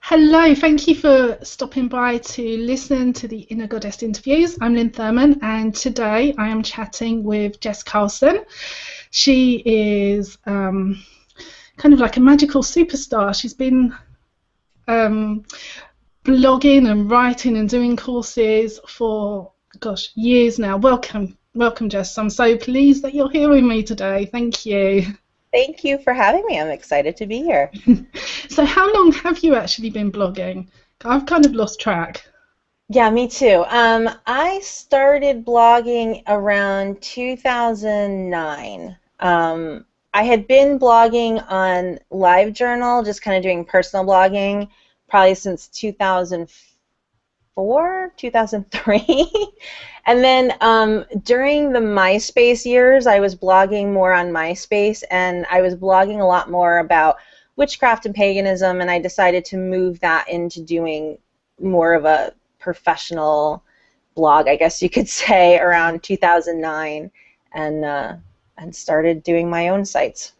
Hello, thank you for stopping by to listen to the Inner Goddess interviews. I'm Thurman, and today I am chatting with Jess Carlson. She is kind of like a magical superstar. She's been um, blogging and writing and doing courses for, gosh, years now. Welcome, Jess. I'm so pleased that you're here with me today. Thank you. Thank you for having me. I'm excited to be here. So, how long have you actually been blogging? I've kind of lost track. Yeah, me too. I started blogging around 2009. I had been blogging on LiveJournal, just kind of doing personal blogging, probably since 2004, 2003. And then during the MySpace years, I was blogging more on MySpace, and I was blogging a lot more about witchcraft and paganism, and I decided to move that into doing more of a professional blog, I guess you could say, around 2009, and started doing my own sites.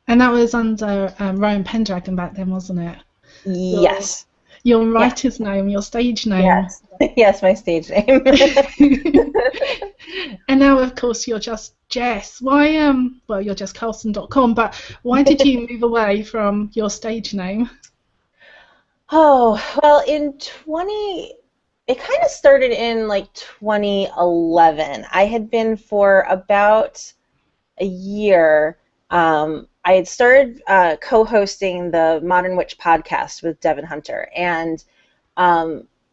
And that was under Rowan Pendragon back then, wasn't it? Your Yes. your Yeah. writer's name, your stage name. Yes. Yes, my stage name. And now, of course, you're just Jess. Why, well, you're JessCarlson.com, but why did you move away from your stage name? Oh, well, it kind of started in like 2011. I had been for about a year. I had started co-hosting the Modern Witch podcast with Devin Hunter, and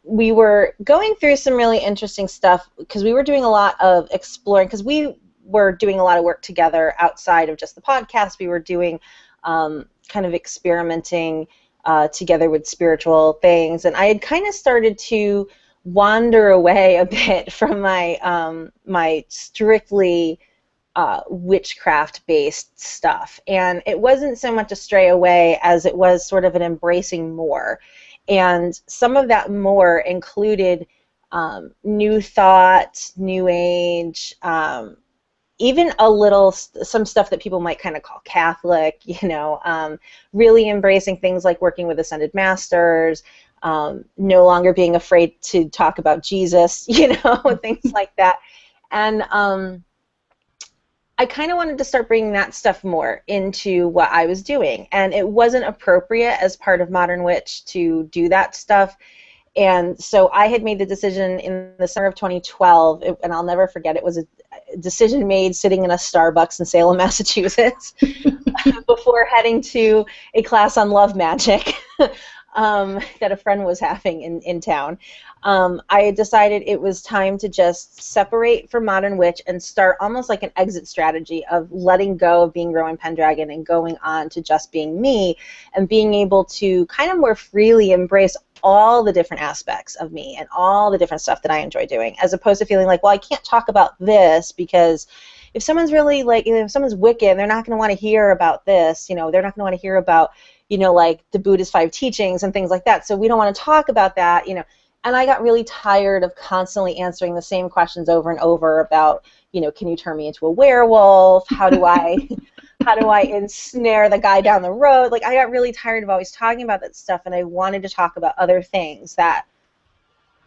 we were going through some really interesting stuff because we were doing a lot of exploring, because we were doing a lot of work together outside of just the podcast. We were doing kind of experimenting together with spiritual things, and I had kind of started to wander away a bit from my strictly witchcraft-based stuff, and it wasn't so much a stray away as it was sort of an embracing more. And some of that more included new thought, new age, even a little some stuff that people might kind of call Catholic, really embracing things like working with ascended masters, no longer being afraid to talk about Jesus, things like that. And I kind of wanted to start bringing that stuff more into what I was doing, and it wasn't appropriate as part of Modern Witch to do that stuff. And so I had made the decision in the summer of 2012, and I'll never forget, it was a decision made sitting in a Starbucks in Salem, Massachusetts, before heading to a class on love magic that a friend was having in town. I had decided it was time to just separate from Modern Witch and start almost like an exit strategy of letting go of being Rowan Pendragon and going on to just being me, and being able to kind of more freely embrace all the different aspects of me and all the different stuff that I enjoy doing, as opposed to feeling like, well, I can't talk about this because if someone's really like, if someone's Wiccan, they're not going to want to hear about this, they're not going to want to hear about, like the Buddhist 5 teachings and things like that. So we don't want to talk about that, And I got really tired of constantly answering the same questions over and over about, can you turn me into a werewolf? How do I ensnare the guy down the road? Like, I got really tired of always talking about that stuff, and I wanted to talk about other things that,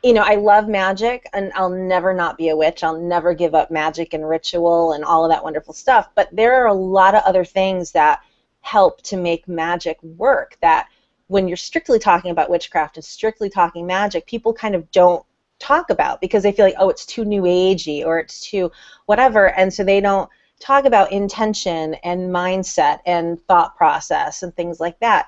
I love magic, and I'll never not be a witch. I'll never give up magic and ritual and all of that wonderful stuff. But there are a lot of other things that help to make magic work, that when you're strictly talking about witchcraft and strictly talking magic, people kind of don't talk about, because they feel like, oh, it's too new agey or it's too whatever, and so they don't talk about intention and mindset and thought process and things like that.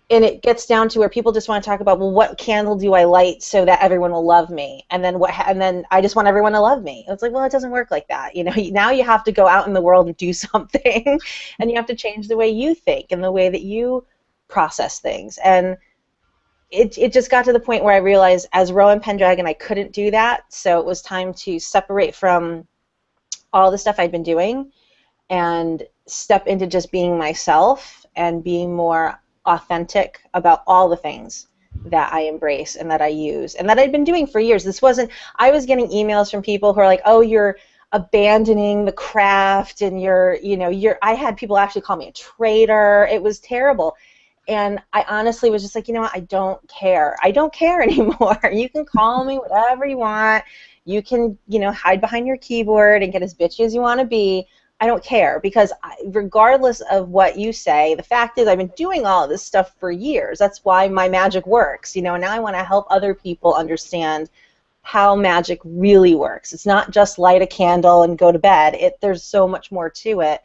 And it gets down to where people just want to talk about, well, what candle do I light so that everyone will love me? And then and then I just want everyone to love me. It's like, well, it doesn't work like that. Now you have to go out in the world and do something, and you have to change the way you think and the way that you process things. And it just got to the point where I realized, as Rowan Pendragon, I couldn't do that. So it was time to separate from all the stuff I'd been doing and step into just being myself and being more authentic about all the things that I embrace and that I use and that I'd been doing for years. I was getting emails from people who are like, oh, you're abandoning the craft, and I had people actually call me a traitor. It was terrible. And I honestly was just like, you know what, I don't care. I don't care anymore. You can call me whatever you want. You can, you know, hide behind your keyboard and get as bitchy as you want to be. I don't care, because regardless of what you say, the fact is I've been doing all of this stuff for years. That's why my magic works, you know, and now I want to help other people understand how magic really works. It's not just light a candle and go to bed. There's so much more to it.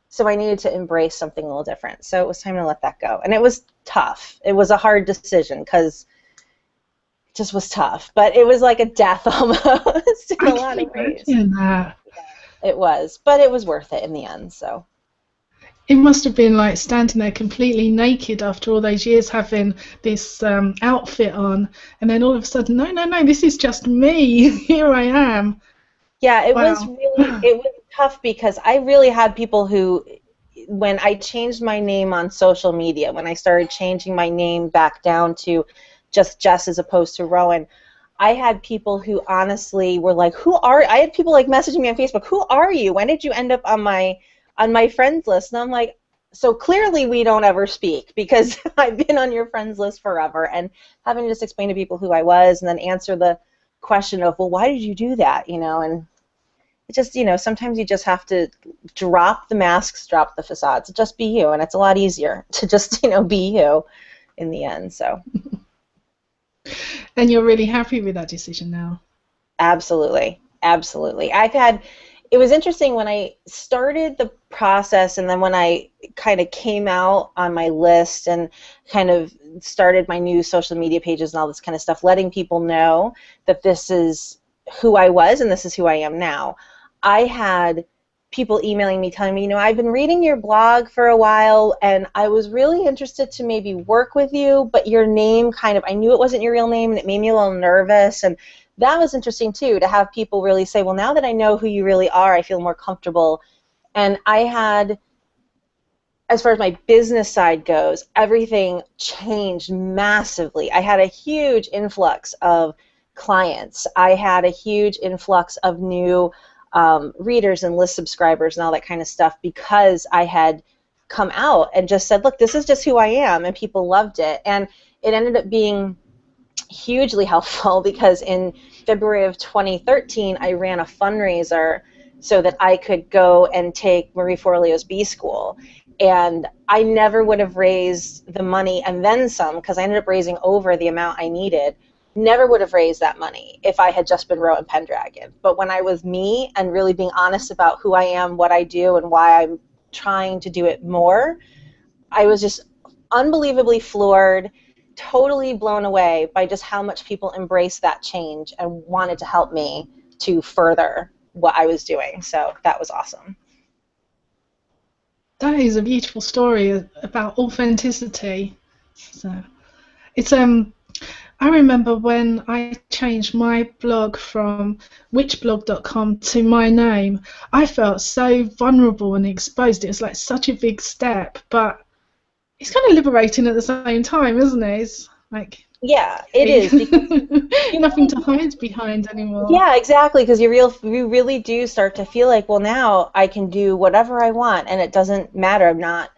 So I needed to embrace something a little different. So it was time to let that go. And it was tough. It was a hard decision because it just was tough. But it was like a death almost in a lot of ways. That. It was. But it was worth it in the end. So it must have been like standing there completely naked after all those years having this outfit on, and then all of a sudden, no, this is just me. Here I am. Yeah, it Wow. was tough because I really had people who, when I changed my name on social media, when I started changing my name back down to just Jess as opposed to Rowan, I had people who honestly were like, I had people like messaging me on Facebook, who are you? When did you end up on my friends list? And I'm like, so clearly we don't ever speak, because I've been on your friends list forever, and having to just explain to people who I was and then answer the question of, well, why did you do that? You know, and it just, you know, sometimes you just have to drop the masks, drop the facades, just be you, and it's a lot easier to just, you know, be you in the end. So and you're really happy with that decision now? absolutely. It was interesting when I started the process, and then when I kind of came out on my list and kind of started my new social media pages and all this kind of stuff, letting people know that this is who I was and this is who I am now. I had people emailing me telling me, you know, I've been reading your blog for a while and I was really interested to maybe work with you, but your name I knew it wasn't your real name and it made me a little nervous. And that was interesting too, to have people really say, well, now that I know who you really are, I feel more comfortable. And I had, as far as my business side goes, everything changed massively. I had a huge influx of clients. I had a huge influx of new readers and list subscribers and all that kind of stuff, because I had come out and just said, look, this is just who I am, and people loved it. And it ended up being hugely helpful, because in February of 2013 I ran a fundraiser so that I could go and take Marie Forleo's B School, and I never would have raised the money and then some, because I ended up raising over the amount I needed. Never would have raised that money if I had just been Rowan Pendragon. But when I was me and really being honest about who I am, what I do, and why I'm trying to do it more, I was just unbelievably floored, totally blown away by just how much people embraced that change and wanted to help me to further what I was doing. So that was awesome. That is a beautiful story about authenticity. So it's I remember when I changed my blog from witchblog.com to my name, I felt so vulnerable and exposed. It was like such a big step, but it's kind of liberating at the same time, isn't it? It's like, yeah, it is. Nothing to hide behind anymore. Yeah, exactly, because you really do start to feel like, well, now I can do whatever I want, and it doesn't matter. I'm not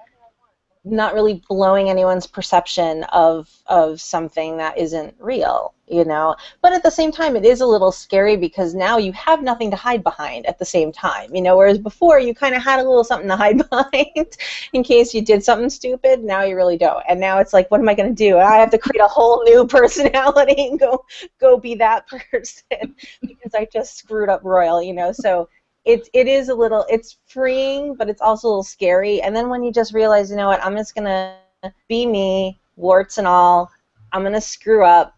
really blowing anyone's perception of something that isn't real, you know. But at the same time, it is a little scary, because now you have nothing to hide behind at the same time, you know, whereas before you kind of had a little something to hide behind in case you did something stupid. Now you really don't. And now it's like, what am I going to do? I have to create a whole new personality and go be that person because I just screwed up royal, you know. So it is a little, it's freeing, but it's also a little scary. And then when you just realize, you know what, I'm just going to be me, warts and all. I'm going to screw up,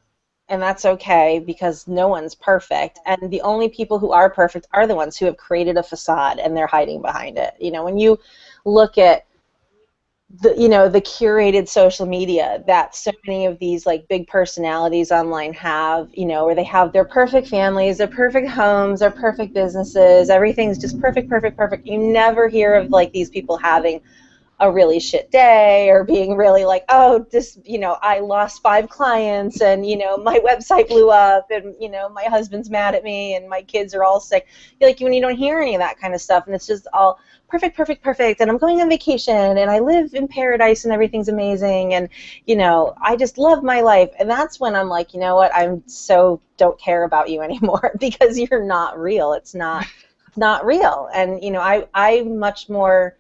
and that's okay, because no one's perfect. And the only people who are perfect are the ones who have created a facade and they're hiding behind it. You know, when you look at the curated social media that so many of these like big personalities online have, you know, where they have their perfect families, their perfect homes, their perfect businesses, everything's just perfect. You never hear of like these people having a really shit day, or being really like, oh, this, I lost 5 clients, and, my website blew up, and, my husband's mad at me, and my kids are all sick. Like, when you don't hear any of that kind of stuff, and it's just all perfect, perfect, perfect, and I'm going on vacation, and I live in paradise, and everything's amazing, and, I just love my life. And that's when I'm like, you know what, don't care about you anymore, because you're not real. It's not real. And, I much more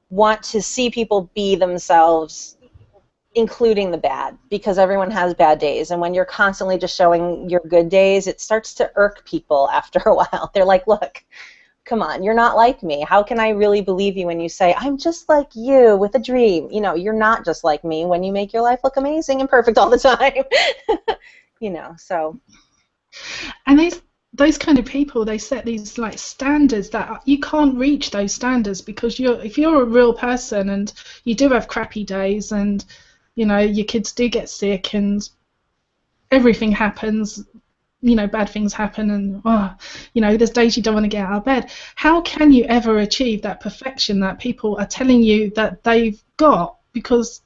want to see people be themselves, including the bad, because everyone has bad days, and when you're constantly just showing your good days, it starts to irk people after a while. They're like, look, come on, you're not like me. How can I really believe you when you say, I'm just like you with a dream? You're not just like me when you make your life look amazing and perfect all the time. So. And those kind of people, they set these like standards that you can't reach those standards, because if you're a real person and you do have crappy days, and your kids do get sick and everything happens, bad things happen, and there's days you don't want to get out of bed. How can you ever achieve that perfection that people are telling you that they've got? Because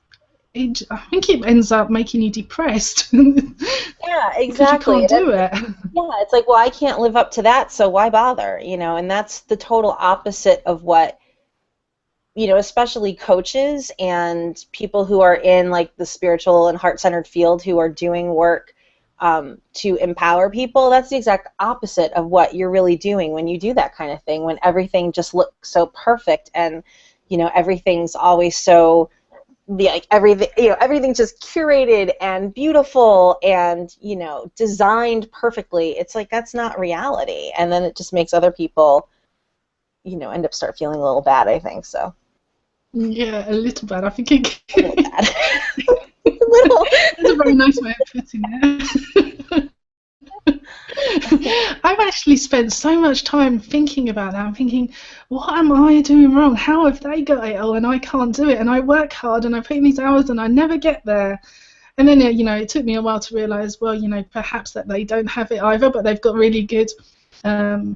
I think it ends up making you depressed. Yeah, exactly. Because you can't do it. Yeah, it's like, well, I can't live up to that, so why bother? And that's the total opposite of what, especially coaches and people who are in like the spiritual and heart-centered field, who are doing work to empower people. That's the exact opposite of what you're really doing when you do that kind of thing, when everything just looks so perfect, and everything's always so, like, everything's just curated and beautiful and designed perfectly. It's like, that's not reality, and then it just makes other people end up start feeling a little bad, I think. So yeah, a little bad. I think it a little bad. A little. That's a very nice way of putting it. I've actually spent so much time thinking about that. I'm thinking, what am I doing wrong? How have they got it all and I can't do it? And I work hard and I put in these hours and I never get there. And then, it took me a while to realise, well, perhaps that they don't have it either, but they've got really good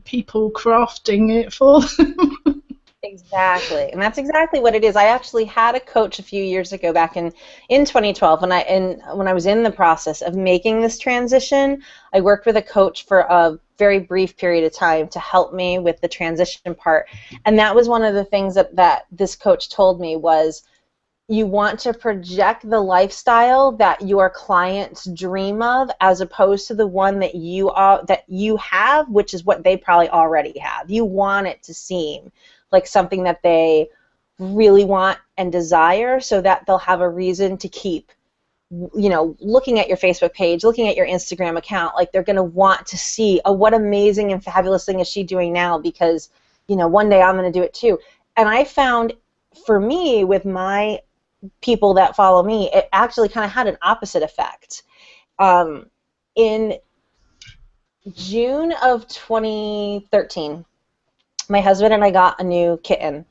people crafting it for them. Exactly, and that's exactly what it is. I actually had a coach a few years ago, back in 2012, when I was in the process of making this transition. I worked with a coach for a very brief period of time to help me with the transition part, and that was one of the things that this coach told me was, you want to project the lifestyle that your clients dream of, as opposed to the one that you have, which is what they probably already have. You want it to seem like something that they really want and desire, so that they'll have a reason to keep, looking at your Facebook page, looking at your Instagram account. Like, they're going to want to see, oh, what amazing and fabulous thing is she doing now, because, one day I'm going to do it too. And I found, for me, with my people that follow me, it actually kind of had an opposite effect. In June of 2013, my husband and I got a new kitten,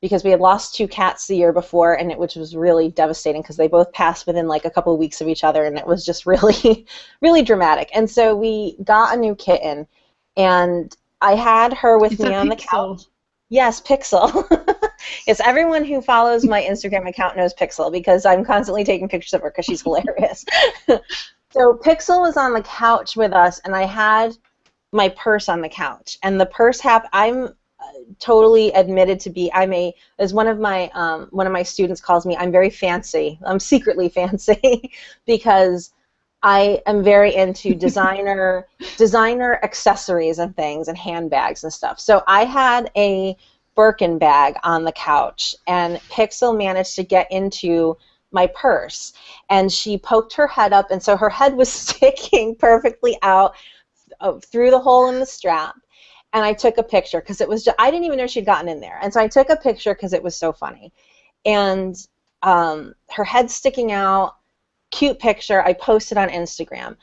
because we had lost 2 cats the year before, and which was really devastating, because they both passed within like a couple of weeks of each other, and it was just really, really dramatic. And so we got a new kitten, and I had her with me on the couch. Yes, Pixel. Yes, everyone who follows my Instagram account knows Pixel, because I'm constantly taking pictures of her because she's hilarious. So Pixel was on the couch with us, and I had my purse on the couch, and the purse I'm totally admitted to be, as one of my students calls me, I'm very fancy. I'm secretly fancy because I am very into designer accessories and things, and handbags and stuff. So I had a Birkin bag on the couch, and Pixel managed to get into my purse, and she poked her head up, and so her head was sticking perfectly out through the hole in the strap. And I took a picture, because it was I didn't even know she'd gotten in there, and so I took a picture because it was so funny. And her head sticking out, cute picture. I posted on Instagram.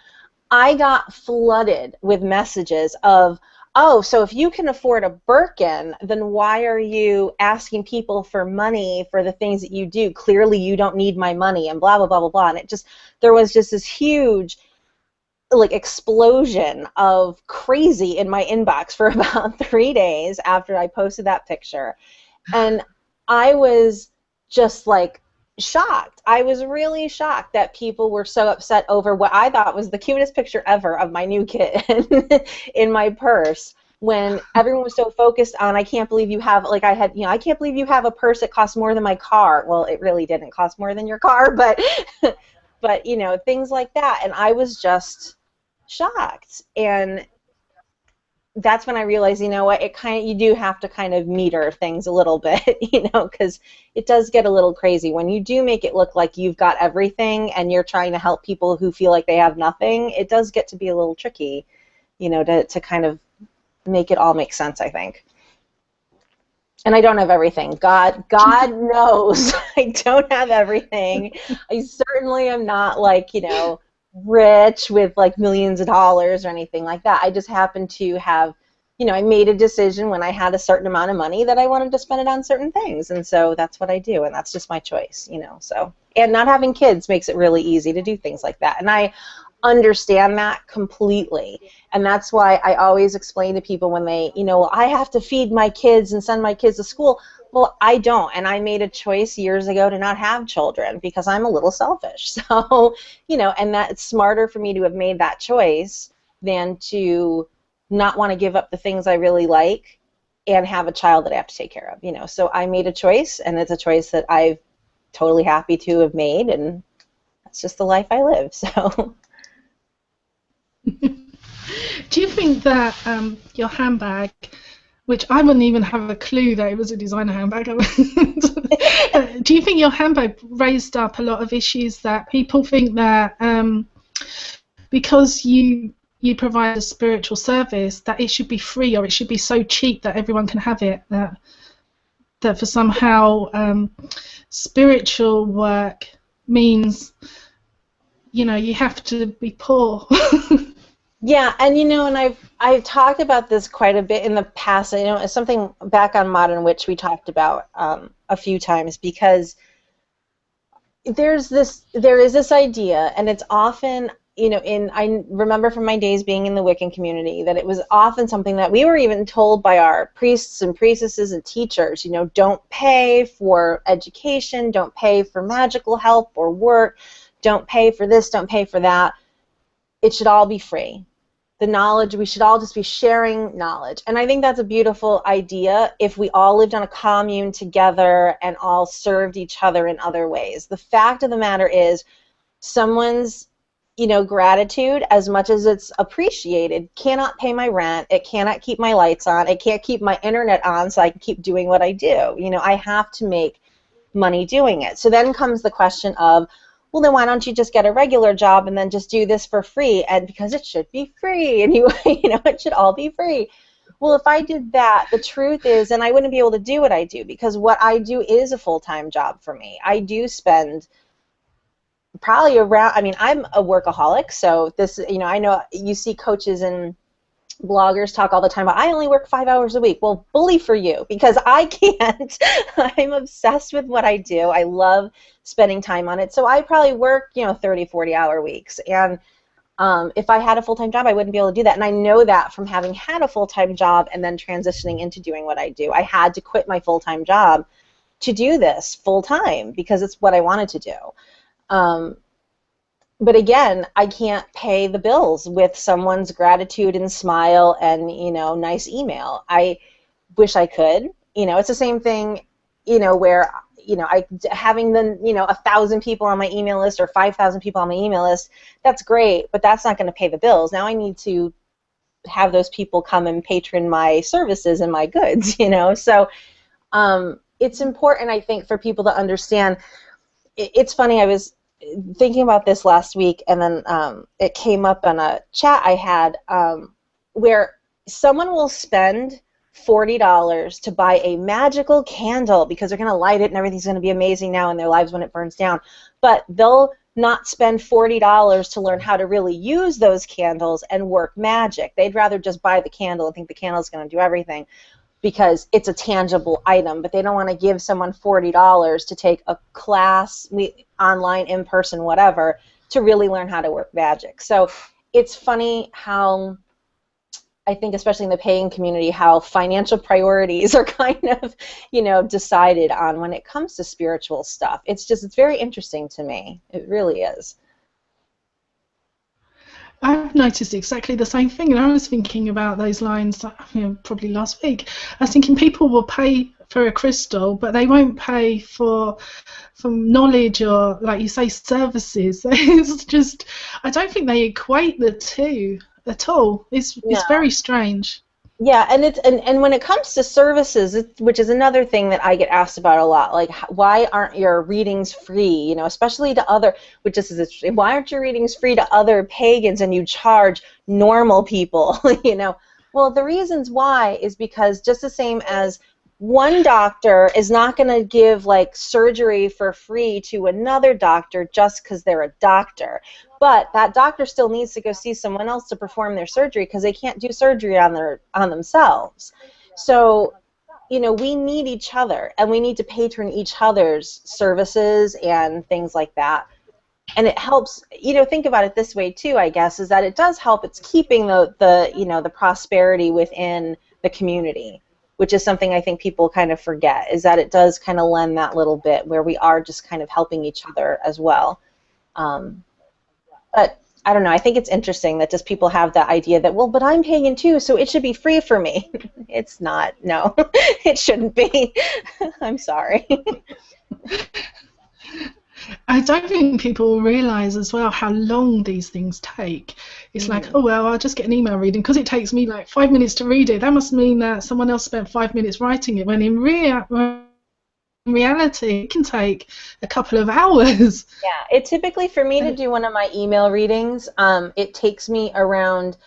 I got flooded with messages of, oh, so if you can afford a Birkin, then why are you asking people for money for the things that you do? Clearly you don't need my money, and blah, blah, blah, blah, blah. And there was just this huge explosion of crazy in my inbox for about 3 days after I posted that picture. And I was just like shocked. I was really shocked that people were so upset over what I thought was the cutest picture ever of my new kitten in my purse, when everyone was so focused on, I can't believe you have, like I had, I can't believe you have a purse that costs more than my car. Well, it really didn't cost more than your car, but but things like that, and I was just shocked. And that's when I realized, what, you do have to kind of meter things a little bit, because it does get a little crazy when you do make it look like you've got everything and you're trying to help people who feel like they have nothing. It does get to be a little tricky, to kind of make it all make sense, I think. And I don't have everything. God knows I don't have everything. I certainly am not like, rich with like millions of dollars or anything like that. I just happen to have, I made a decision when I had a certain amount of money that I wanted to spend it on certain things, and so that's what I do, and that's just my choice, so. And not having kids makes it really easy to do things like that, and I understand that completely, and that's why I always explain to people when they, well, I have to feed my kids and send my kids to school. Well, I don't, and I made a choice years ago to not have children because I'm a little selfish. So, and that's smarter for me to have made that choice than to not want to give up the things I really like and have a child that I have to take care of, So I made a choice, and it's a choice that I'm totally happy to have made, and that's just the life I live, so. Do you think that your handbag, which I wouldn't even have a clue that it was a designer handbag, do you think your handbag raised up a lot of issues that people think that because you provide a spiritual service that it should be free, or it should be so cheap that everyone can have it, that for somehow spiritual work means you have to be poor? Yeah, and and I've talked about this quite a bit in the past. It's something back on Modern Witch we talked about a few times, because there is this idea, and it's often I remember from my days being in the Wiccan community that it was often something that we were even told by our priests and priestesses and teachers, don't pay for education, don't pay for magical help or work, don't pay for this, don't pay for that. It should all be free. The knowledge, we should all just be sharing knowledge. And I think that's a beautiful idea if we all lived on a commune together and all served each other in other ways. The fact of the matter is, someone's gratitude, as much as it's appreciated, cannot pay my rent, it cannot keep my lights on, it can't keep my internet on so I can keep doing what I do. I have to make money doing it. So then comes the question of, well, then why don't you just get a regular job and then just do this for free? And because it should be free, and it should all be free. Well, if I did that, the truth is, then I wouldn't be able to do what I do, because what I do is a full-time job for me. I do spend probably around, I'm a workaholic, so this, I know you see coaches and bloggers talk all the time about, I only work 5 hours a week. Well, bully for you, because I can't. I'm obsessed with what I do. I love spending time on it. So I probably work, 30, 40-hour weeks. And if I had a full-time job, I wouldn't be able to do that. And I know that from having had a full-time job and then transitioning into doing what I do. I had to quit my full-time job to do this full-time because it's what I wanted to do. But again, I can't pay the bills with someone's gratitude and smile and, nice email. I wish I could. It's the same thing, where, having the, 1,000 people on my email list or 5,000 people on my email list, that's great, but that's not going to pay the bills. Now I need to have those people come and patron my services and my goods, So it's important, I think, for people to understand. It's funny, I was thinking about this last week, and then it came up on a chat I had where someone will spend $40 to buy a magical candle because they're going to light it and everything's going to be amazing now in their lives when it burns down, but they'll not spend $40 to learn how to really use those candles and work magic. They'd rather just buy the candle and think the candle's going to do everything because it's a tangible item, but they don't want to give someone $40 to take a class, online, in-person, whatever, to really learn how to work magic. So it's funny how I think especially in the paying community, how financial priorities are kind of, decided on when it comes to spiritual stuff. It's very interesting to me. It really is. I've noticed exactly the same thing, and I was thinking about those lines, probably last week. I was thinking people will pay for a crystal, but they won't pay for knowledge or, like you say, services. It's just, I don't think they equate the two at all. It's No. very strange. Yeah, and when it comes to services, which is another thing that I get asked about a lot, like why aren't your readings free? Especially to other, which is interesting. Why aren't your readings free to other pagans and you charge normal people? Well, the reasons why is because just the same as one doctor is not going to give like surgery for free to another doctor just because they're a doctor. But that doctor still needs to go see someone else to perform their surgery because they can't do surgery on themselves. So, we need each other, and we need to patron each other's services and things like that. And it helps, think about it this way too, I guess, is that it does help. It's keeping the prosperity within the community, which is something I think people kind of forget, is that it does kind of lend that little bit where we are just kind of helping each other as well. But I don't know, I think it's interesting that just people have the idea that, well, but I'm pagan too, so it should be free for me. It's not. No, it shouldn't be. I'm sorry. I don't think people realise as well how long these things take. It's like, oh, well, I'll just get an email reading because it takes me like 5 minutes to read it. That must mean that someone else spent 5 minutes writing it, when in reality, it can take a couple of hours. Yeah, it typically, for me to do one of my email readings, it takes me around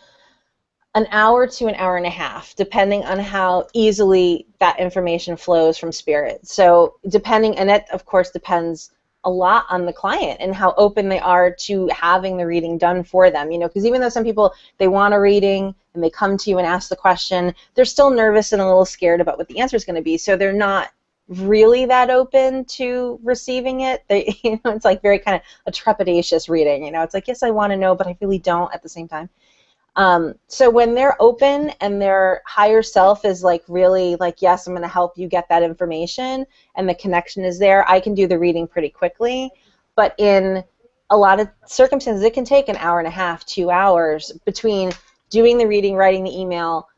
an hour to an hour and a half, depending on how easily that information flows from spirit. So depending, and that of course depends a lot on the client and how open they are to having the reading done for them, because even though some people, they want a reading and they come to you and ask the question, they're still nervous and a little scared about what the answer is going to be, so they're not really that open to receiving it. They, it's like very kind of a trepidatious reading, it's like, yes, I want to know, but I really don't at the same time. So when they're open and their higher self is like really like, yes, I'm going to help you get that information, and the connection is there, I can do the reading pretty quickly. But in a lot of circumstances, it can take an hour and a half, 2 hours between doing the reading, writing the email,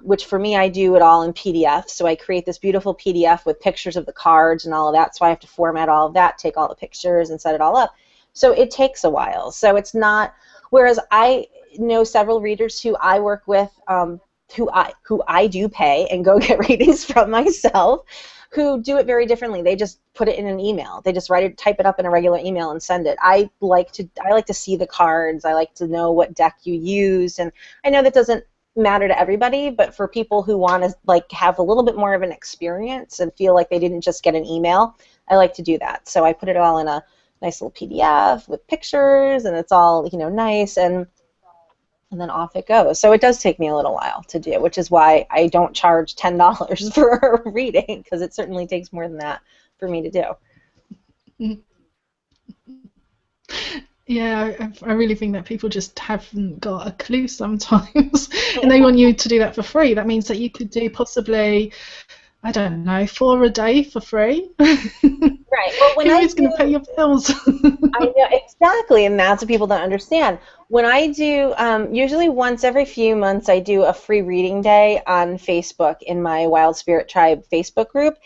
which for me, I do it all in PDF. So I create this beautiful PDF with pictures of the cards and all of that. So I have to format all of that, take all the pictures and set it all up. So it takes a while. So it's not, whereas I know several readers who I work with, who I do pay and go get readings from myself, who do it very differently. They just put it in an email. They just type it up in a regular email and send it. I like to see the cards. I like to know what deck you used, and I know that doesn't matter to everybody, but for people who want to like have a little bit more of an experience and feel like they didn't just get an email, I like to do that. So I put it all in a nice little PDF with pictures, and it's all nice, and then off it goes. So it does take me a little while to do, which is why I don't charge $10 for a reading, because it certainly takes more than that for me to do. Yeah, I really think that people just haven't got a clue sometimes, and they want you to do that for free. That means that you could do possibly, I don't know, 4 a day for free. Right. Well, when who's going to pay your bills? I know, exactly, and that's what people don't understand. When I do, usually once every few months, I do a free reading day on Facebook in my Wild Spirit Tribe Facebook group,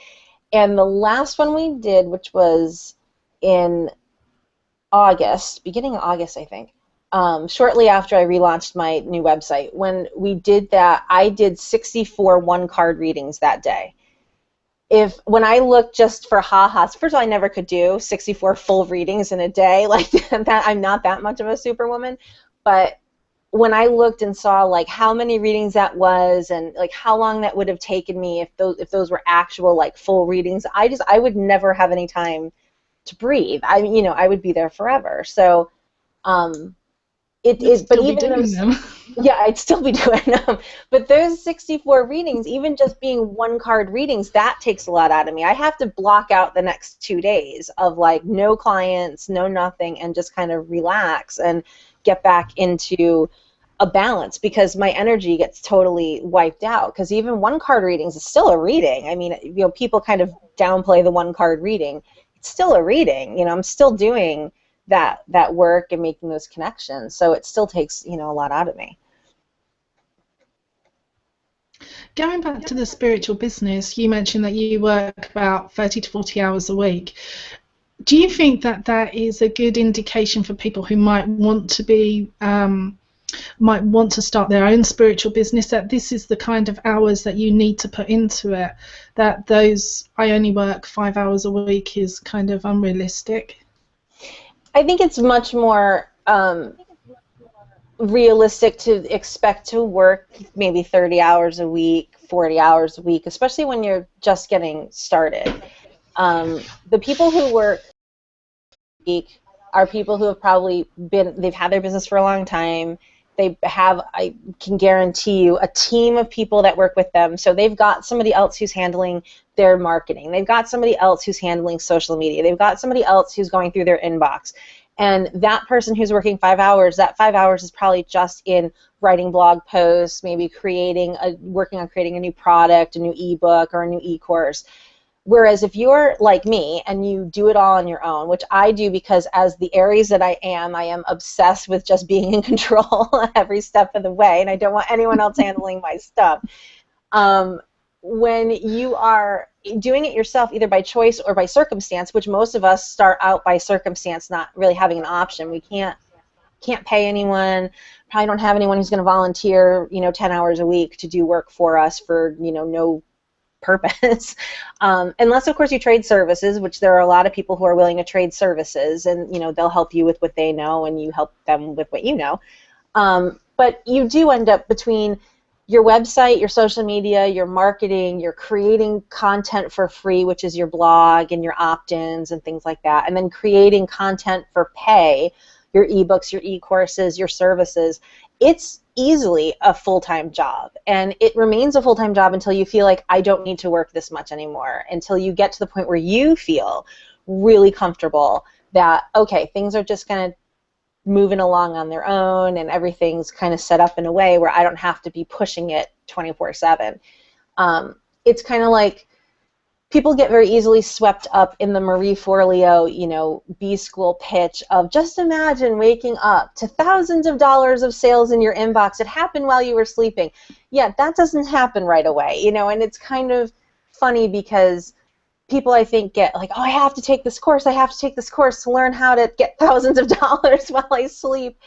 and the last one we did, which was in August, beginning of August, I think, shortly after I relaunched my new website, when we did that, I did 64 one-card readings that day. When I looked just for ha-has, first of all, I never could do 64 full readings in a day like that. I'm not that much of a superwoman, but when I looked and saw like how many readings that was and like how long that would have taken me if those were actual like full readings, I would never have any time to breathe. I would be there forever. So it is, but even those, yeah, I'd still be doing them. But those 64 readings, even just being one-card readings, that takes a lot out of me. I have to block out the next 2 days of like no clients, no nothing, and just kind of relax and get back into a balance, because my energy gets totally wiped out. Because even one card readings is still a reading. I mean, you know, people kind of downplay the one card reading. It's still a reading. You know, I'm still doing that work and making those connections. So it still takes, you know, a lot out of me. Going back to the spiritual business, you mentioned that you work about 30 to 40 hours a week. Do you think that that is a good indication for people who might want to be might want to start their own spiritual business, that this is the kind of hours that you need to put into it, that those I only work 5 hours a week is kind of unrealistic? I think it's much more realistic to expect to work maybe 30 hours a week, 40 hours a week, especially when you're just getting started. The people who work week are people who have probably they've had their business for a long time. They have, I can guarantee you, a team of people that work with them. So they've got somebody else who's handling their marketing. They've got somebody else who's handling social media. They've got somebody else who's going through their inbox. And that person who's working 5 hours, that 5 hours is probably just in writing blog posts, maybe working on creating a new product, a new ebook, or a new e-course. Whereas if you're like me and you do it all on your own, which I do, because as the Aries that I am obsessed with just being in control every step of the way, and I don't want anyone else handling my stuff. When you are doing it yourself, either by choice or by circumstance, which most of us start out by circumstance, not really having an option. We can't pay anyone, probably don't have anyone who's going to volunteer, 10 hours a week to do work for us for, no purpose. Unless, of course, you trade services, which there are a lot of people who are willing to trade services, and, they'll help you with what they know and you help them with what you know. But you do end up between your website, your social media, your marketing, your creating content for free, which is your blog and your opt-ins and things like that, and then creating content for pay, your ebooks, your e-courses, your services. It's easily a full-time job, and it remains a full-time job until you feel like, I don't need to work this much anymore, until you get to the point where you feel really comfortable that, okay, things are just kind of moving along on their own and everything's kind of set up in a way where I don't have to be pushing it 24/7. It's kind of like people get very easily swept up in the Marie Forleo, B-school pitch of, just imagine waking up to thousands of dollars of sales in your inbox. It happened while you were sleeping. Yeah, that doesn't happen right away, and it's kind of funny because people, I think, get like, oh, I have to take this course to learn how to get thousands of dollars while I sleep.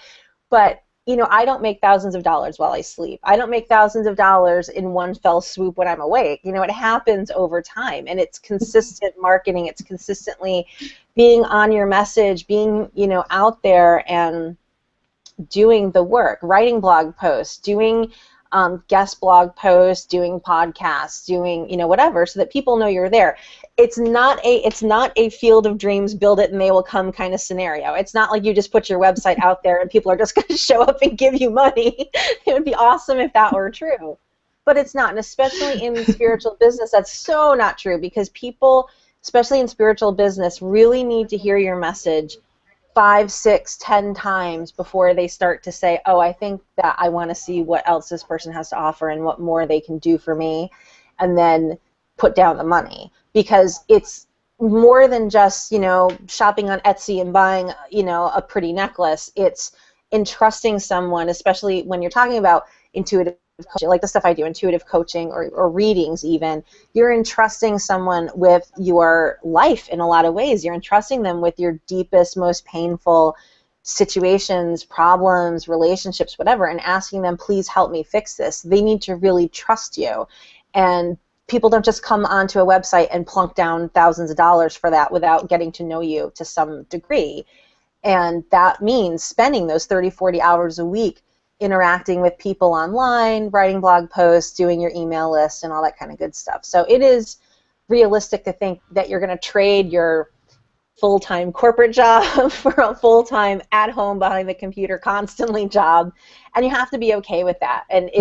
But, I don't make thousands of dollars while I sleep. I don't make thousands of dollars in one fell swoop when I'm awake. It happens over time, and it's consistent marketing. It's consistently being on your message, being, out there and doing the work, writing blog posts, doing guest blog posts, doing podcasts, doing whatever, so that people know you're there. It's not a field of dreams, build it and they will come kind of scenario. It's not like you just put your website out there and people are just going to show up and give you money. It would be awesome if that were true, but it's not. And especially in spiritual business, that's so not true, because people, especially in spiritual business, really need to hear your message 5, 6, 10 times before they start to say, oh, I think that I want to see what else this person has to offer and what more they can do for me, and then put down the money. Because it's more than just, shopping on Etsy and buying, a pretty necklace. It's entrusting someone, especially when you're talking about intuitive coaching, like the stuff I do, intuitive coaching or readings even. You're entrusting someone with your life in a lot of ways. You're entrusting them with your deepest, most painful situations, problems, relationships, whatever, and asking them, please help me fix this. They need to really trust you. And people don't just come onto a website and plunk down thousands of dollars for that without getting to know you to some degree. And that means spending those 30, 40 hours a week interacting with people online, writing blog posts, doing your email list, and all that kind of good stuff. So it is realistic to think that you're going to trade your full-time corporate job for a full-time at-home behind the computer constantly job, and you have to be okay with that. And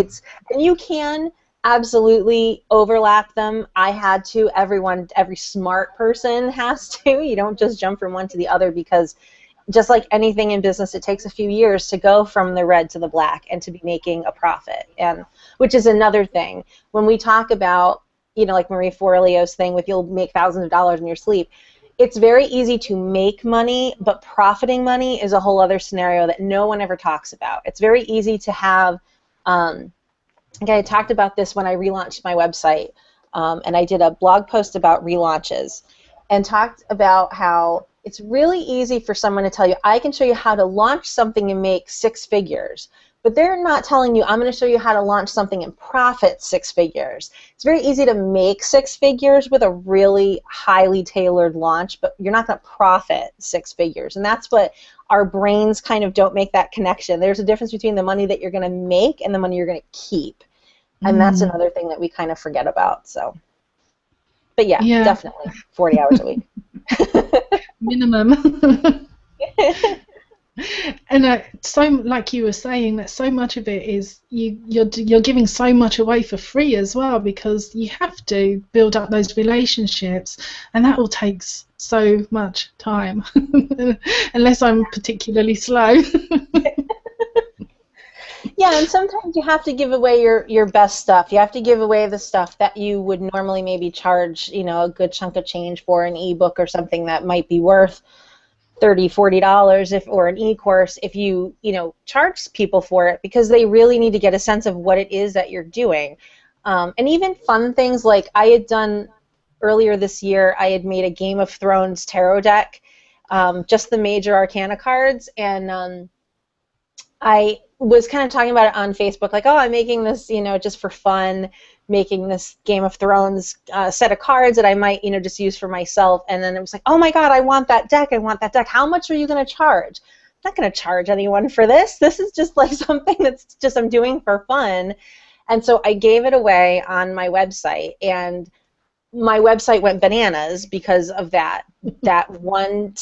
you can absolutely overlap them. I had to. Every smart person has to. You don't just jump from one to the other, because just like anything in business, it takes a few years to go from the red to the black and to be making a profit, and which is another thing. When we talk about, like Marie Forleo's thing with you'll make thousands of dollars in your sleep, it's very easy to make money, but profiting money is a whole other scenario that no one ever talks about. It's very easy to have, I talked about this when I relaunched my website, and I did a blog post about relaunches and talked about how it's really easy for someone to tell you, I can show you how to launch something and make 6 figures, but they're not telling you, I'm going to show you how to launch something and profit 6 figures. It's very easy to make 6 figures with a really highly tailored launch, but you're not going to profit 6 figures. And that's what our brains kind of don't make that connection. There's a difference between the money that you're going to make and the money you're going to keep. And that's another thing that we kind of forget about. So, but yeah. Definitely 40 hours a week. Minimum. And so, like you were saying, that so much of it is you're giving so much away for free as well, because you have to build up those relationships, and that all takes so much time, unless I'm particularly slow. Yeah, and sometimes you have to give away your best stuff. You have to give away the stuff that you would normally maybe charge, a good chunk of change for an ebook or something that might be worth $30, $40 or an e-course if you charge people for it, because they really need to get a sense of what it is that you're doing. And even fun things like I had done earlier this year, I had made a Game of Thrones tarot deck, just the major arcana cards, and I was kind of talking about it on Facebook, like, oh, I'm making this, just for fun, making this Game of Thrones set of cards that I might, just use for myself. And then it was like, oh my God, I want that deck. I want that deck. How much are you going to charge? I'm not going to charge anyone for this. This is just like something that's just I'm doing for fun. And so I gave it away on my website, and my website went bananas because of that one.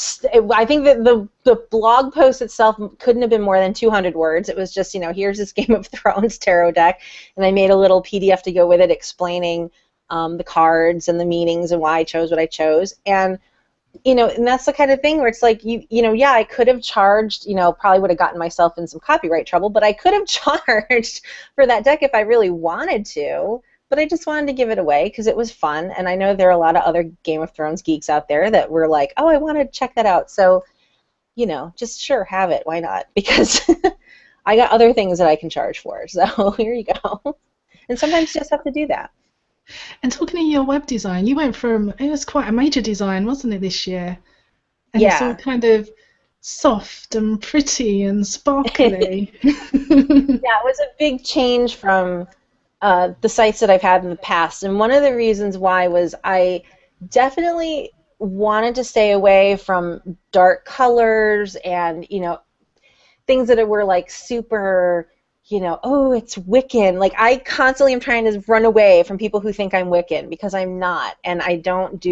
I think that the blog post itself couldn't have been more than 200 words. It was just, here's this Game of Thrones tarot deck, and I made a little PDF to go with it explaining the cards and the meanings and why I chose what I chose. And and that's the kind of thing where it's like, yeah, I could have charged, probably would have gotten myself in some copyright trouble, but I could have charged for that deck if I really wanted to. But I just wanted to give it away because it was fun, and I know there are a lot of other Game of Thrones geeks out there that were like, oh, I want to check that out. So, just sure, have it. Why not? Because I got other things that I can charge for. So here you go. And sometimes you just have to do that. And talking of your web design, you went from, it was quite a major design, wasn't it, this year? And yeah. It's all kind of soft and pretty and sparkly. Yeah, it was a big change from the sites that I've had in the past, and one of the reasons why was I definitely wanted to stay away from dark colors and things that were like super oh, it's Wiccan. Like, I constantly am trying to run away from people who think I'm Wiccan, because I'm not, and I don't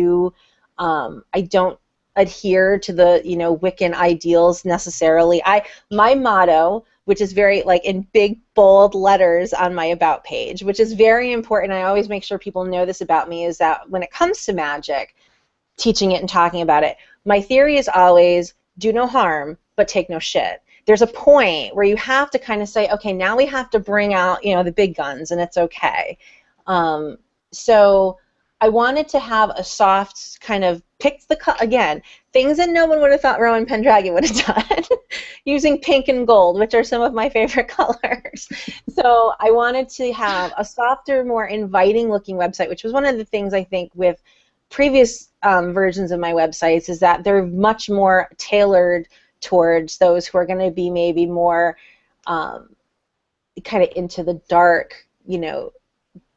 adhere to the Wiccan ideals necessarily. My motto, which is very in big bold letters on my about page, which is very important. I always make sure people know this about me, is that when it comes to magic, teaching it and talking about it, my theory is always do no harm, but take no shit. There's a point where you have to kind of say, okay, now we have to bring out the big guns, and it's okay. So I wanted to have a soft kind of again, things that no one would have thought Rowan Pendragon would have done, using pink and gold, which are some of my favorite colors. So I wanted to have a softer, more inviting looking website, which was one of the things I think with previous versions of my websites, is that they're much more tailored towards those who are going to be maybe more kind of into the dark,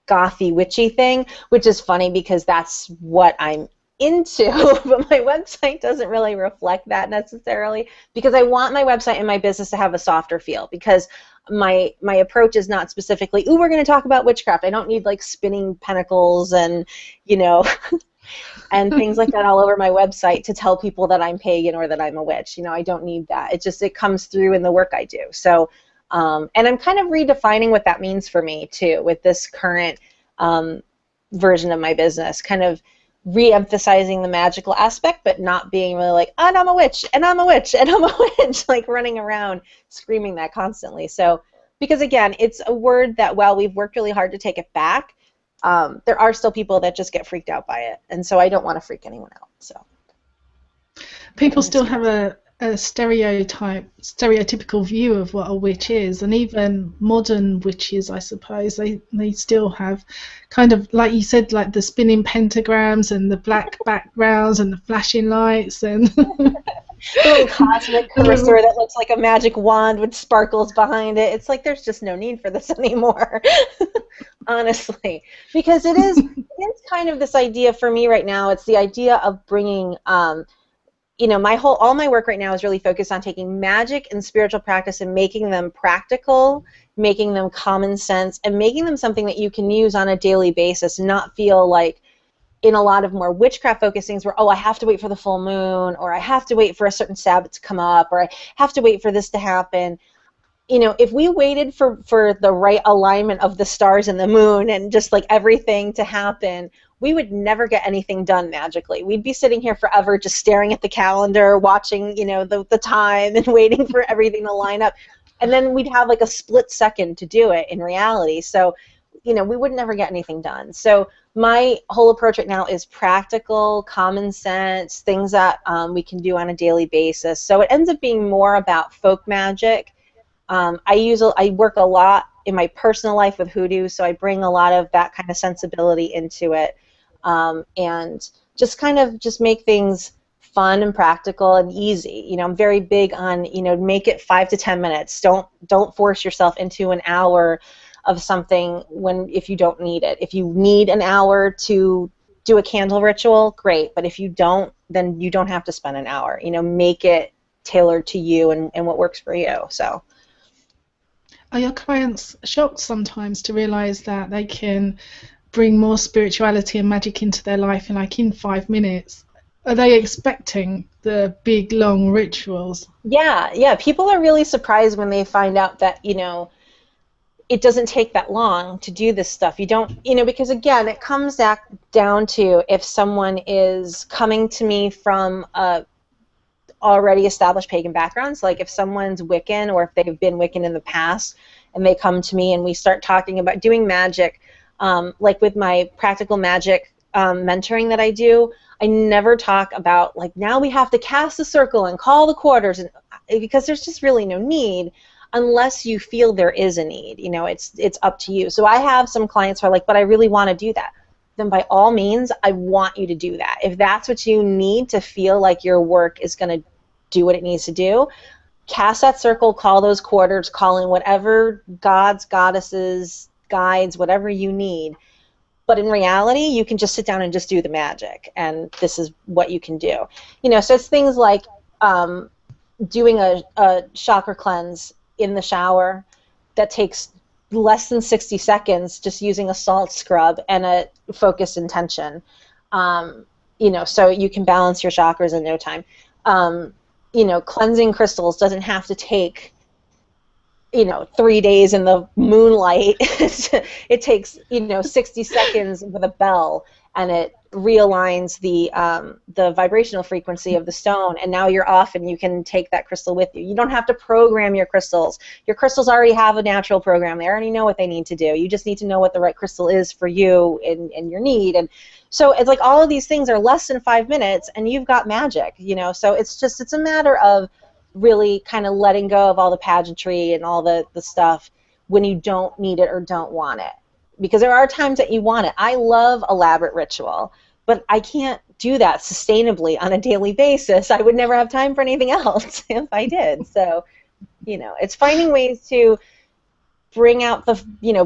gothy, witchy thing, which is funny because that's what I'm into, but my website doesn't really reflect that necessarily, because I want my website and my business to have a softer feel, because my approach is not specifically, ooh, we're going to talk about witchcraft. I don't need like spinning pentacles and and things like that all over my website to tell people that I'm pagan or that I'm a witch. I don't need that. It comes through in the work I do. So and I'm kind of redefining what that means for me too with this current version of my business, kind of re-emphasizing the magical aspect, but not being really like, and I'm a witch, and I'm a witch, and I'm a witch, like running around screaming that constantly. So, because again, it's a word that while we've worked really hard to take it back, there are still people that just get freaked out by it, and so I don't want to freak anyone out. So people still have a stereotypical view of what a witch is, and even modern witches, I suppose, they still have kind of, like you said, like the spinning pentagrams and the black backgrounds and the flashing lights and the little cosmic cursor that looks like a magic wand with sparkles behind it. It's like there's just no need for this anymore, honestly, because it is kind of this idea for me right now. It's the idea of bringing all my work right now is really focused on taking magic and spiritual practice and making them practical, making them common sense, and making them something that you can use on a daily basis, not feel like in a lot of more witchcraft focused things where, oh, I have to wait for the full moon, or I have to wait for a certain Sabbath to come up, or I have to wait for this to happen. If we waited for the right alignment of the stars and the moon and just like everything to happen, we would never get anything done magically. We'd be sitting here forever just staring at the calendar, watching, the time and waiting for everything to line up. And then we'd have like a split second to do it in reality. So, we would never get anything done. So my whole approach right now is practical, common sense, things that we can do on a daily basis. So it ends up being more about folk magic. I work a lot in my personal life with hoodoo, so I bring a lot of that kind of sensibility into it, and just make things fun and practical and easy. I'm very big on, make it 5 to 10 minutes. Don't force yourself into an hour of something if you don't need it. If you need an hour to do a candle ritual, great. But if you don't, then you don't have to spend an hour. Make it tailored to you and what works for you. So. Are your clients shocked sometimes to realize that they can bring more spirituality and magic into their life in 5 minutes? Are they expecting the big, long rituals? Yeah. People are really surprised when they find out that, it doesn't take that long to do this stuff. You don't, because again, it comes back down to if someone is coming to me from a already established pagan backgrounds, like if someone's Wiccan or if they've been Wiccan in the past and they come to me and we start talking about doing magic, like with my practical magic mentoring that I do, I never talk about like now we have to cast a circle and call the quarters, and because there's just really no need unless you feel there is a need. It's up to you. So I have some clients who are like, but I really want to do that. Then by all means, I want you to do that. If that's what you need to feel like your work is going to do what it needs to do, cast that circle, call those quarters, call in whatever gods, goddesses, guides, whatever you need. But in reality, you can just sit down and just do the magic, and this is what you can do. So it's things like doing a chakra cleanse in the shower that takes less than 60 seconds, just using a salt scrub and a focused intention. So you can balance your chakras in no time. Cleansing crystals doesn't have to take 3 days in the moonlight. It takes 60 seconds with a bell, and it realigns the vibrational frequency of the stone, and now you're off and you can take that crystal with you. You don't have to program your crystals. Your crystals already have a natural program. They already know what they need to do. You just need to know what the right crystal is for you and your need. And so it's like all of these things are less than 5 minutes and you've got magic, so it's a matter of really kind of letting go of all the pageantry and all the stuff when you don't need it or don't want it. Because there are times that you want it. I love elaborate ritual, but I can't do that sustainably on a daily basis. I would never have time for anything else if I did. So, it's finding ways to bring out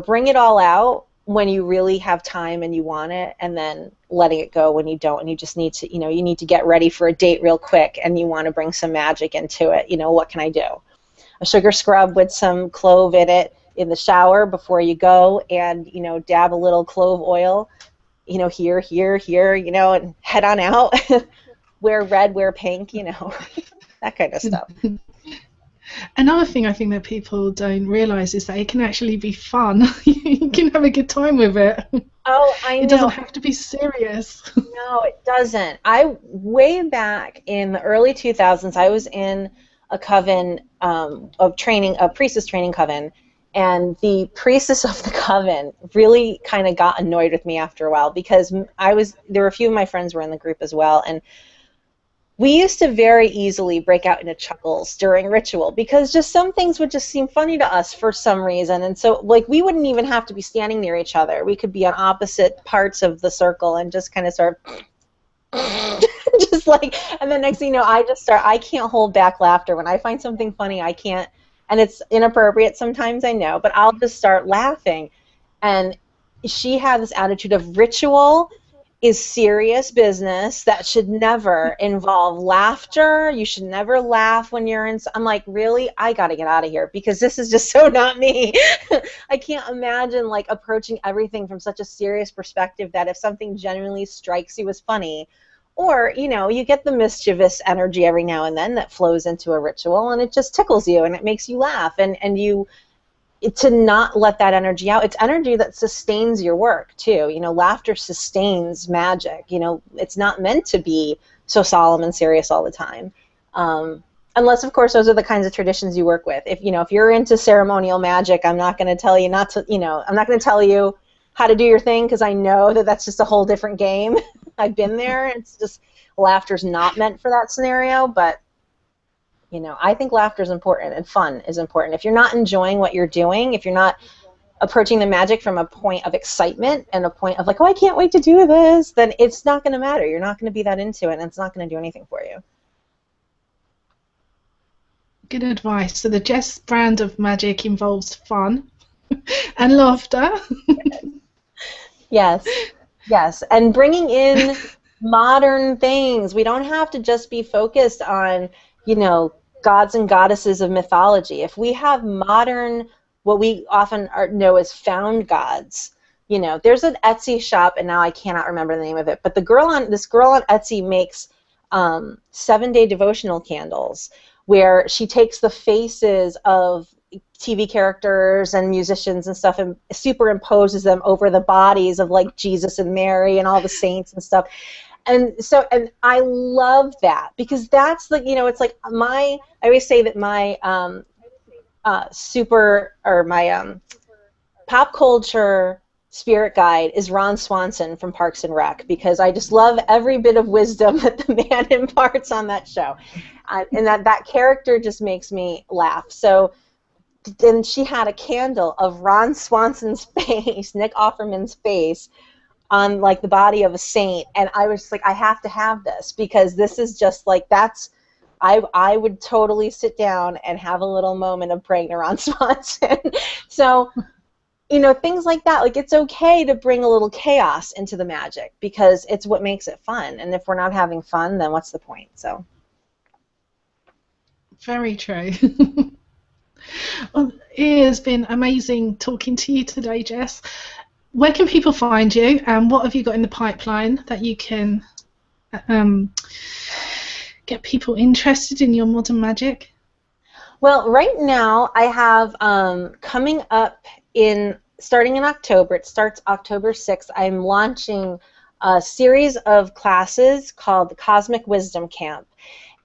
bring it all out when you really have time and you want it, and then letting it go when you don't, and you just need to, you need to get ready for a date real quick and you want to bring some magic into it. What can I do? A sugar scrub with some clove in it in the shower before you go, and dab a little clove oil, here, and head on out. Wear red, wear pink, that kind of stuff. Another thing I think that people don't realize is that it can actually be fun. You can have a good time with it. Oh, I It doesn't know. have to be serious. No, it doesn't. I way back in the early 2000s, I was in a coven of training, a priestess training coven, and the priestess of the coven really kind of got annoyed with me after a while because there were a few of my friends were in the group as well, and we used to very easily break out into chuckles during ritual because just some things would just seem funny to us for some reason. And so, like, we wouldn't even have to be standing near each other. We could be on opposite parts of the circle and just kind of start just like, and then next thing you know, I can't hold back laughter. When I find something funny, I can't, and it's inappropriate sometimes, I know, but I'll just start laughing. And she had this attitude of ritual is serious business that should never involve laughter. You should never laugh when you're in. I'm like, really? I got to get out of here because this is just so not me. I can't imagine like approaching everything from such a serious perspective that if something genuinely strikes you as funny, or, you know, you get the mischievous energy every now and then that flows into a ritual and it just tickles you and it makes you laugh and you to not let that energy out. It's energy that sustains your work too. You know, laughter sustains magic. You know, it's not meant to be so solemn and serious all the time. Unless, of course, those are the kinds of traditions you work with. If, you know, if you're into ceremonial magic, I'm not going to tell you not to, you know, I'm not going to tell you how to do your thing because I know that that's just a whole different game. I've been there. It's just laughter's not meant for that scenario, but you know, I think laughter is important and fun is important. If you're not enjoying what you're doing, if you're not approaching the magic from a point of excitement and a point of like, oh, I can't wait to do this, then it's not going to matter. You're not going to be that into it, and it's not going to do anything for you. Good advice. So the Jess brand of magic involves fun and laughter. Yes, yes, and bringing in modern things. We don't have to just be focused on, you know, gods and goddesses of mythology. If we have modern, what we often know as found gods, you know, there's an Etsy shop, and now I cannot remember the name of it, but this girl on Etsy makes 7-day devotional candles where she takes the faces of TV characters and musicians and stuff and superimposes them over the bodies of like Jesus and Mary and all the saints and stuff. And so, and I love that because that's like, you know, it's like I always say that my pop culture spirit guide is Ron Swanson from Parks and Rec because I just love every bit of wisdom that the man imparts on that show. And that character just makes me laugh. So then she had a candle of Ron Swanson's face, Nick Offerman's face, on like the body of a saint, and I was like, I have to have this because this is just like I would totally sit down and have a little moment of praying to Ron Swanson. So, you know, things like that. Like it's okay to bring a little chaos into the magic because it's what makes it fun. And if we're not having fun, then what's the point? So. Very true. Well, it has been amazing talking to you today, Jess. Where can people find you, and what have you got in the pipeline that you can get people interested in your modern magic? Well, right now I have coming up starting in October. It starts October 6th. I'm launching a series of classes called the Cosmic Wisdom Camp.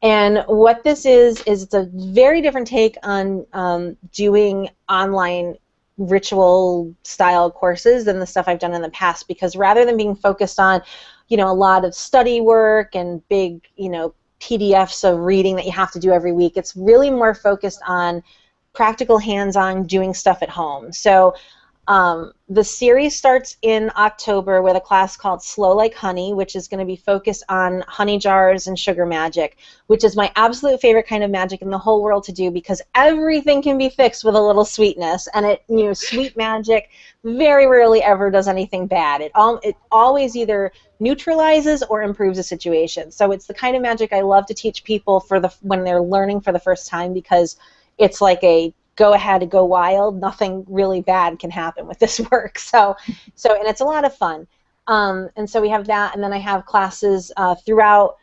And what this is it's a very different take on doing online ritual style courses than the stuff I've done in the past, because rather than being focused on, you know, a lot of study work and big, you know, PDFs of reading that you have to do every week, it's really more focused on practical hands-on doing stuff at home. So the series starts in October with a class called Slow Like Honey, which is going to be focused on honey jars and sugar magic, which is my absolute favorite kind of magic in the whole world to do because everything can be fixed with a little sweetness, and it, you know, sweet magic very rarely ever does anything bad. It always either neutralizes or improves a situation. So it's the kind of magic I love to teach people when they're learning for the first time because it's like a go ahead, go wild. Nothing really bad can happen with this work. So, and it's a lot of fun. And so we have that, and then I have classes throughout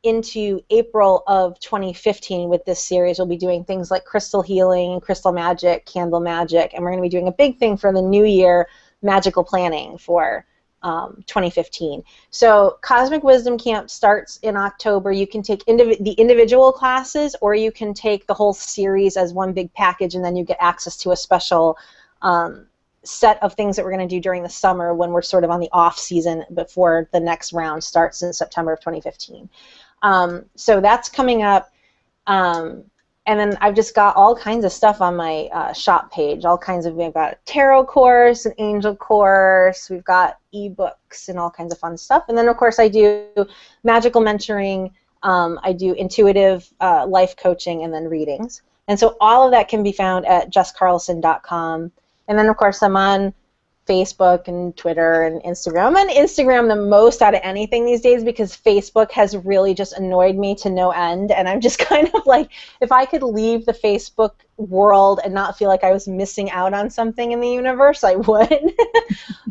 into April of 2015 with this series, we'll be doing things like crystal healing, crystal magic, candle magic, and we're going to be doing a big thing for the new year, magical planning for 2015. So Cosmic Wisdom Camp starts in October. You can take the individual classes, or you can take the whole series as one big package, and then you get access to a special set of things that we're going to do during the summer when we're sort of on the off season before the next round starts in September of 2015. So that's coming up. And then I've just got all kinds of stuff on my shop page. We've got a tarot course, an angel course, we've got ebooks and all kinds of fun stuff. And then, of course, I do magical mentoring, I do intuitive life coaching, and then readings. And so all of that can be found at jesscarlson.com. And then, of course, I'm on Facebook and Twitter and Instagram. I'm on Instagram the most out of anything these days because Facebook has really just annoyed me to no end, and I'm just kind of like, if I could leave the Facebook world and not feel like I was missing out on something in the universe, I would.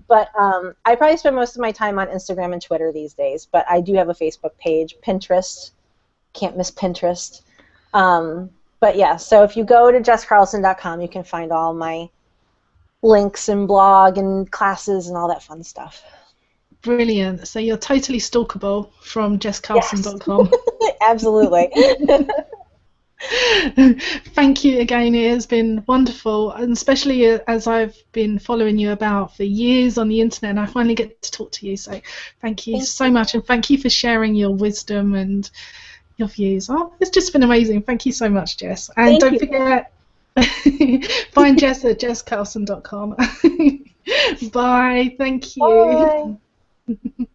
But I probably spend most of my time on Instagram and Twitter these days, but I do have a Facebook page. Pinterest, can't miss Pinterest. But yeah, so if you go to jesscarlson.com, you can find all my links and blog and classes and all that fun stuff. Brilliant. So you're totally stalkable from jesscarlson.com. Yes. Absolutely. Thank you again. It has been wonderful, and especially as I've been following you about for years on the internet, and I finally get to talk to you. So thank you so much, and thank you for sharing your wisdom and your views. Oh, it's just been amazing. Thank you so much, Jess. And don't forget, find Jess at jesscarlson.com. Bye. Thank you. Bye.